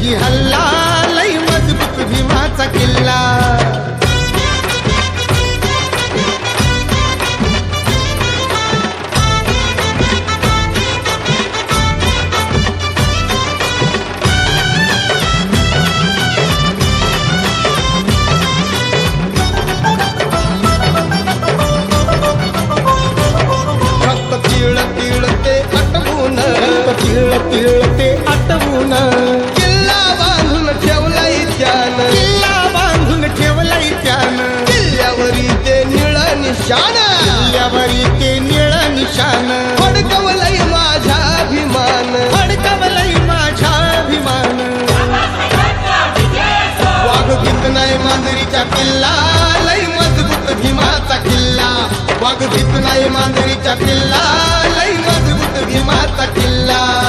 नाही हल्ला, लई मजबूत भीमाचा किल्ला. तिळते आटवून किल्ला बांधून ठेवलाय त्यानं, किल्ला बांधून ठेवलाय त्यानं. किल्ल्यावरी ते निळ निशाण, किल्ल्यावरी ते निळ निशाण. फडकवलंय माझा अभिमान, फडकवलंय माझा अभिमान. वाघ नाही मांजरीचा किल्ला, लई मजबूत भीमाचा किल्ला. वाघ नाही मांजरीचा किल्ला, लई मजबूत भीमाचा किल्ला.